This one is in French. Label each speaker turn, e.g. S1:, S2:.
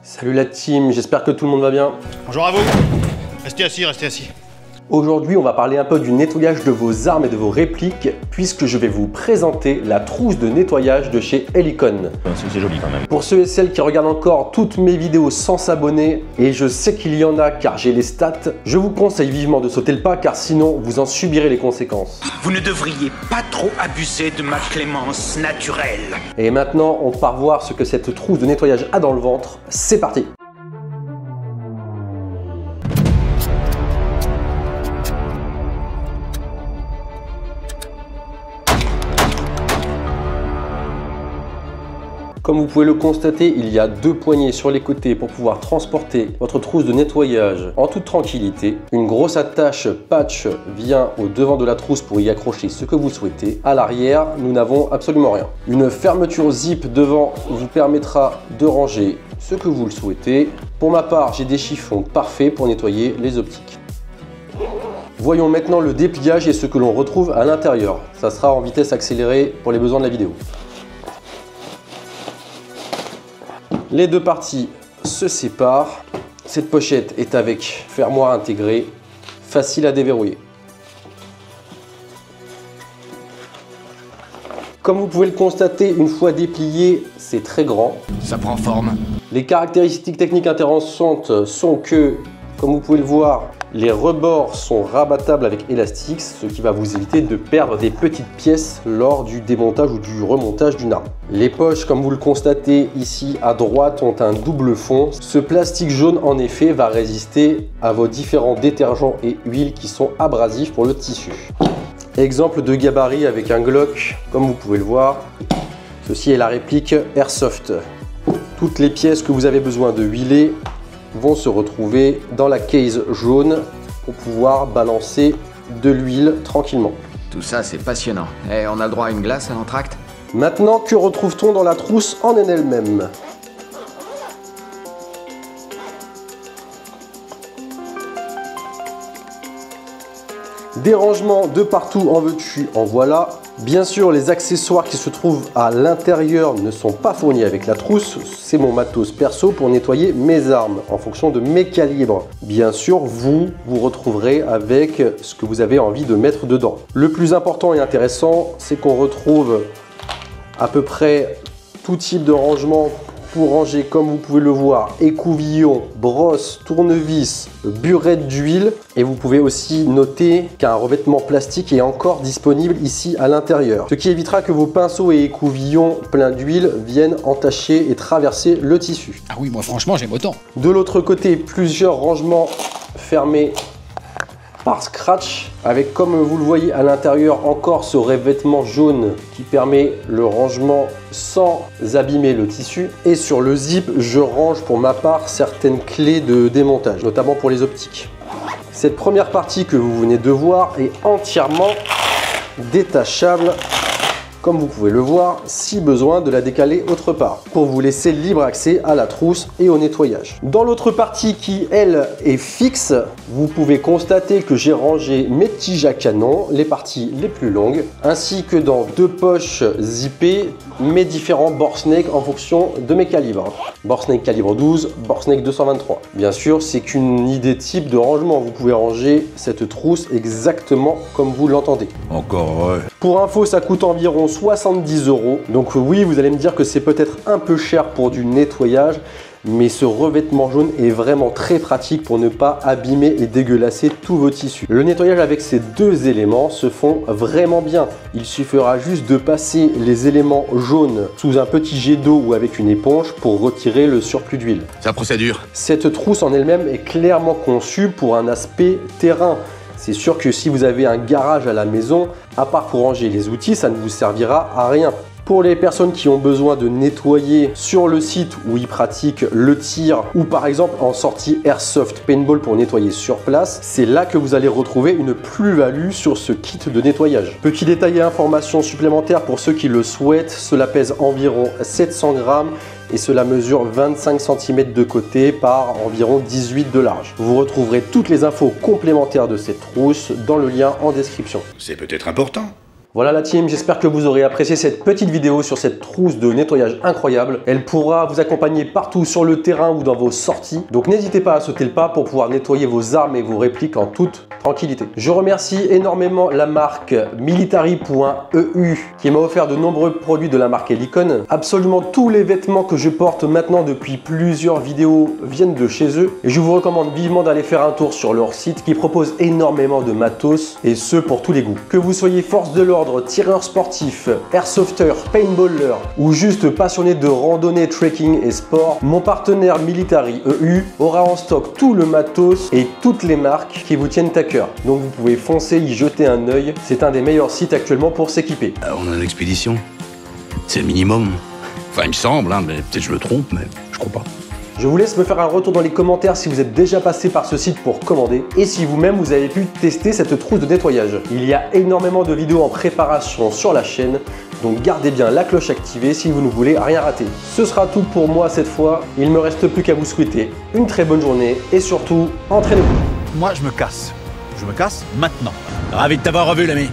S1: Salut la team, j'espère que tout le monde va bien.
S2: Bonjour à vous. Restez assis, restez assis.
S1: Aujourd'hui, on va parler un peu du nettoyage de vos armes et de vos répliques, puisque je vais vous présenter la trousse de nettoyage de chez Helicon.
S2: C'est joli quand même.
S1: Pour ceux et celles qui regardent encore toutes mes vidéos sans s'abonner, et je sais qu'il y en a car j'ai les stats, je vous conseille vivement de sauter le pas car sinon vous en subirez les conséquences.
S3: Vous ne devriez pas trop abuser de ma clémence naturelle.
S1: Et maintenant, on part voir ce que cette trousse de nettoyage a dans le ventre. C'est parti! Comme vous pouvez le constater, il y a deux poignées sur les côtés pour pouvoir transporter votre trousse de nettoyage en toute tranquillité. Une grosse attache patch vient au devant de la trousse pour y accrocher ce que vous souhaitez. À l'arrière, nous n'avons absolument rien. Une fermeture zip devant vous permettra de ranger ce que vous le souhaitez. Pour ma part, j'ai des chiffons parfaits pour nettoyer les optiques. Voyons maintenant le dépliage et ce que l'on retrouve à l'intérieur. Ça sera en vitesse accélérée pour les besoins de la vidéo. Les deux parties se séparent. Cette pochette est avec fermoir intégré, facile à déverrouiller. Comme vous pouvez le constater, une fois déplié, c'est très grand.
S3: Ça prend forme.
S1: Les caractéristiques techniques intéressantes sont que, comme vous pouvez le voir, les rebords sont rabattables avec élastique, ce qui va vous éviter de perdre des petites pièces lors du démontage ou du remontage d'une arme. Les poches, comme vous le constatez ici à droite, ont un double fond. Ce plastique jaune, en effet, va résister à vos différents détergents et huiles qui sont abrasifs pour le tissu. Exemple de gabarit avec un Glock, comme vous pouvez le voir. Ceci est la réplique Airsoft. Toutes les pièces que vous avez besoin de huiler vont se retrouver dans la case jaune pour pouvoir balancer de l'huile tranquillement.
S4: Tout ça, c'est passionnant. Et on a le droit à une glace à l'entracte?
S1: Maintenant, que retrouve-t-on dans la trousse en elle-même? Des rangements de partout, en veux-tu, en voilà. Bien sûr, les accessoires qui se trouvent à l'intérieur ne sont pas fournis avec la trousse. C'est mon matos perso pour nettoyer mes armes en fonction de mes calibres. Bien sûr, vous retrouverez avec ce que vous avez envie de mettre dedans. Le plus important et intéressant, c'est qu'on retrouve à peu près tout type de rangement pour ranger, comme vous pouvez le voir, écouvillon, brosse, tournevis, burette d'huile. Et vous pouvez aussi noter qu'un revêtement plastique est encore disponible ici à l'intérieur. Ce qui évitera que vos pinceaux et écouvillons pleins d'huile viennent entacher et traverser le tissu.
S2: Ah oui, moi franchement j'aime autant.
S1: De l'autre côté, plusieurs rangements fermés par scratch, avec, comme vous le voyez à l'intérieur, encore ce revêtement jaune qui permet le rangement sans abîmer le tissu. Et sur le zip, je range pour ma part certaines clés de démontage, notamment pour les optiques. Cette première partie que vous venez de voir est entièrement détachable, comme vous pouvez le voir, si besoin de la décaler autre part, pour vous laisser libre accès à la trousse et au nettoyage. Dans l'autre partie qui, elle, est fixe, vous pouvez constater que j'ai rangé mes tiges à canon, les parties les plus longues, ainsi que dans deux poches zippées, mes différents bore snake en fonction de mes calibres. Bore snake calibre 12, bore snake 223. Bien sûr, c'est qu'une idée type de rangement. Vous pouvez ranger cette trousse exactement comme vous l'entendez.
S2: Encore ouais.
S1: Pour info, ça coûte environ 70 €. Donc oui, vous allez me dire que c'est peut-être un peu cher pour du nettoyage, mais ce revêtement jaune est vraiment très pratique pour ne pas abîmer et dégueulasser tous vos tissus. Le nettoyage avec ces deux éléments se font vraiment bien. Il suffira juste de passer les éléments jaunes sous un petit jet d'eau ou avec une éponge pour retirer le surplus d'huile.
S2: C'est la procédure.
S1: Cette trousse en elle-même est clairement conçue pour un aspect terrain. C'est sûr que si vous avez un garage à la maison, à part pour ranger les outils, ça ne vous servira à rien. Pour les personnes qui ont besoin de nettoyer sur le site où ils pratiquent le tir ou par exemple en sortie Airsoft Paintball pour nettoyer sur place, c'est là que vous allez retrouver une plus-value sur ce kit de nettoyage. Petit détail et information supplémentaire pour ceux qui le souhaitent, cela pèse environ 700 grammes et cela mesure 25 cm de côté par environ 18 de large. Vous retrouverez toutes les infos complémentaires de cette trousse dans le lien en description.
S2: C'est peut-être important.
S1: Voilà la team, j'espère que vous aurez apprécié cette petite vidéo sur cette trousse de nettoyage incroyable. Elle pourra vous accompagner partout sur le terrain ou dans vos sorties. Donc n'hésitez pas à sauter le pas pour pouvoir nettoyer vos armes et vos répliques en toute tranquillité. Je remercie énormément la marque Military.eu qui m'a offert de nombreux produits de la marque Helicon. Absolument tous les vêtements que je porte maintenant depuis plusieurs vidéos viennent de chez eux. Et je vous recommande vivement d'aller faire un tour sur leur site qui propose énormément de matos et ce pour tous les goûts. Que vous soyez force de l'ordre, tireur sportif, airsofter, paintballer ou juste passionné de randonnée, trekking et sport, mon partenaire Military.eu aura en stock tout le matos et toutes les marques qui vous tiennent à cœur. Donc vous pouvez foncer y jeter un œil, c'est un des meilleurs sites actuellement pour s'équiper.
S2: On a une expédition. C'est le minimum. Enfin, il me semble, hein, mais peut-être je me trompe, mais je crois pas.
S1: Je vous laisse me faire un retour dans les commentaires si vous êtes déjà passé par ce site pour commander et si vous-même vous avez pu tester cette trousse de nettoyage. Il y a énormément de vidéos en préparation sur la chaîne, donc gardez bien la cloche activée si vous ne voulez rien rater. Ce sera tout pour moi cette fois, il ne me reste plus qu'à vous souhaiter une très bonne journée et surtout, entraînez-vous.
S5: Moi, je me casse. Je me casse maintenant. Ravi de t'avoir revu, l'ami.